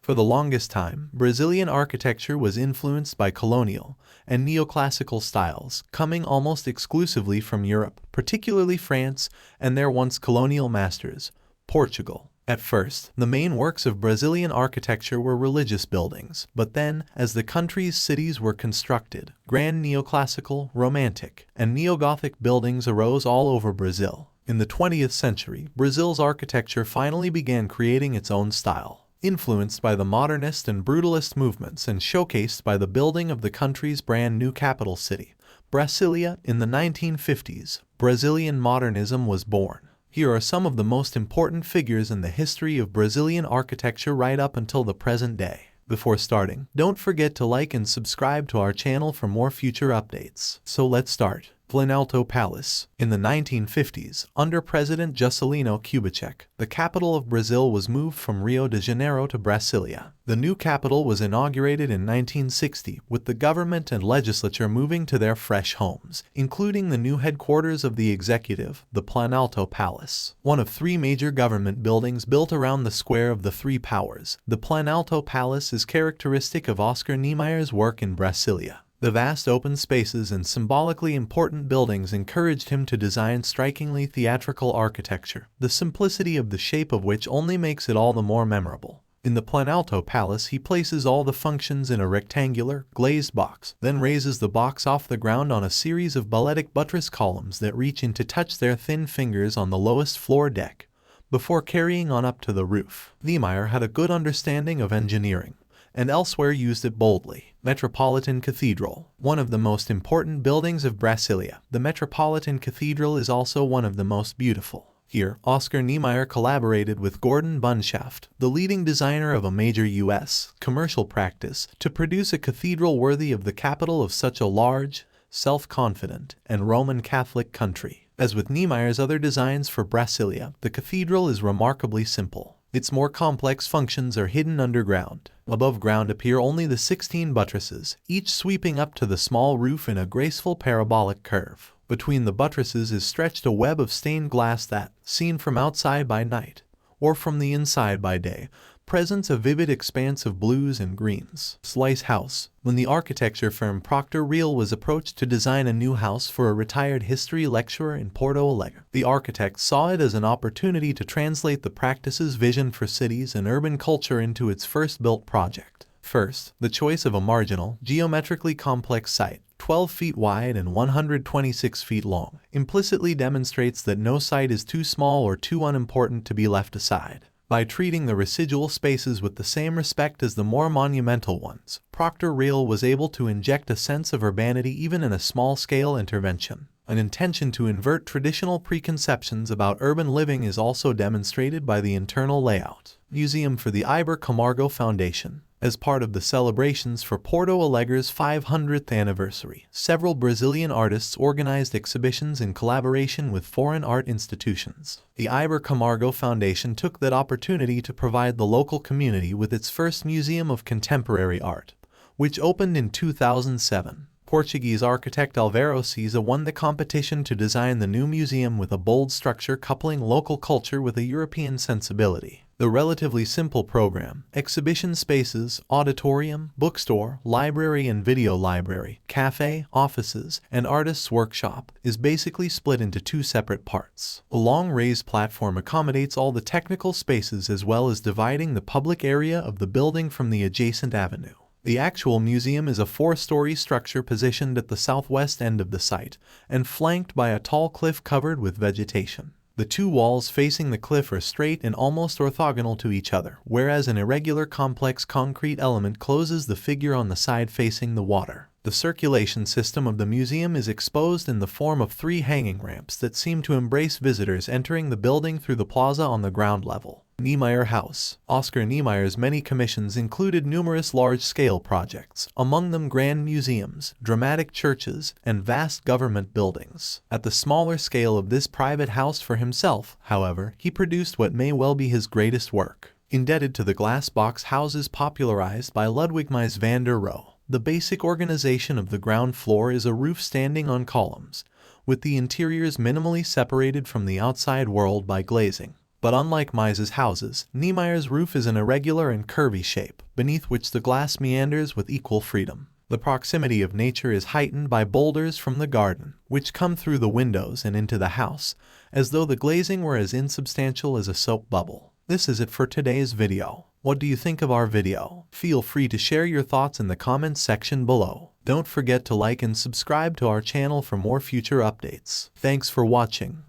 For the longest time, Brazilian architecture was influenced by colonial and neoclassical styles, coming almost exclusively from Europe, particularly France and their once colonial masters, Portugal. At first, the main works of Brazilian architecture were religious buildings, but then, as the country's cities were constructed, grand neoclassical, romantic, and neo-Gothic buildings arose all over Brazil. In the 20th century, Brazil's architecture finally began creating its own style, influenced by the modernist and brutalist movements and showcased by the building of the country's brand new capital city, Brasília. In the 1950s, Brazilian modernism was born. Here are some of the most important figures in the history of Brazilian architecture right up until the present day. Before starting, don't forget to like and subscribe to our channel for more future updates. So let's start. Planalto Palace. In the 1950s, under President Juscelino Kubitschek, the capital of Brazil was moved from Rio de Janeiro to Brasília. The new capital was inaugurated in 1960, with the government and legislature moving to their fresh homes, including the new headquarters of the executive, the Planalto Palace. One of three major government buildings built around the Square of the Three Powers, the Planalto Palace is characteristic of Oscar Niemeyer's work in Brasília. The vast open spaces and symbolically important buildings encouraged him to design strikingly theatrical architecture, the simplicity of the shape of which only makes it all the more memorable. In the Planalto Palace, he places all the functions in a rectangular, glazed box, then raises the box off the ground on a series of balletic buttress columns that reach in to touch their thin fingers on the lowest floor deck, before carrying on up to the roof. Niemeyer had a good understanding of engineering, and elsewhere used it boldly. Metropolitan Cathedral. One of the most important buildings of Brasília, the Metropolitan Cathedral is also one of the most beautiful. Here, Oscar Niemeyer collaborated with Gordon Bunshaft, the leading designer of a major U.S. commercial practice, to produce a cathedral worthy of the capital of such a large, self-confident, and Roman Catholic country. As with Niemeyer's other designs for Brasília, the cathedral is remarkably simple. Its more complex functions are hidden underground. Above ground appear only the 16 buttresses, each sweeping up to the small roof in a graceful parabolic curve. Between the buttresses is stretched a web of stained glass that, seen from outside by night, or from the inside by day, presents a vivid expanse of blues and greens. Slice House. When the architecture firm Proctor Real was approached to design a new house for a retired history lecturer in Porto Alegre, the architect saw it as an opportunity to translate the practice's vision for cities and urban culture into its first built project. First, the choice of a marginal, geometrically complex site, 12 feet wide and 126 feet long, implicitly demonstrates that no site is too small or too unimportant to be left aside. By treating the residual spaces with the same respect as the more monumental ones, Proctor Real was able to inject a sense of urbanity even in a small-scale intervention. An intention to invert traditional preconceptions about urban living is also demonstrated by the internal layout. Museum for the Iberê Camargo Foundation. As part of the celebrations for Porto Alegre's 500th anniversary, several Brazilian artists organized exhibitions in collaboration with foreign art institutions. The Iberê Camargo Foundation took that opportunity to provide the local community with its first museum of contemporary art, which opened in 2007. Portuguese architect Álvaro Siza won the competition to design the new museum with a bold structure coupling local culture with a European sensibility. The relatively simple program, exhibition spaces, auditorium, bookstore, library and video library, cafe, offices, and artist's workshop, is basically split into two separate parts. A long raised platform accommodates all the technical spaces as well as dividing the public area of the building from the adjacent avenue. The actual museum is a 4-story structure positioned at the southwest end of the site and flanked by a tall cliff covered with vegetation. The two walls facing the cliff are straight and almost orthogonal to each other, whereas an irregular complex concrete element closes the figure on the side facing the water. The circulation system of the museum is exposed in the form of 3 hanging ramps that seem to embrace visitors entering the building through the plaza on the ground level. Niemeyer House. Oscar Niemeyer's many commissions included numerous large-scale projects, among them grand museums, dramatic churches, and vast government buildings. At the smaller scale of this private house for himself, however, he produced what may well be his greatest work. Indebted to the glass box houses popularized by Ludwig Mies van der Rohe, the basic organization of the ground floor is a roof standing on columns, with the interiors minimally separated from the outside world by glazing. But unlike Mises' houses, Niemeyer's roof is an irregular and curvy shape, beneath which the glass meanders with equal freedom. The proximity of nature is heightened by boulders from the garden, which come through the windows and into the house, as though the glazing were as insubstantial as a soap bubble. This is it for today's video. What do you think of our video? Feel free to share your thoughts in the comments section below. Don't forget to like and subscribe to our channel for more future updates. Thanks for watching.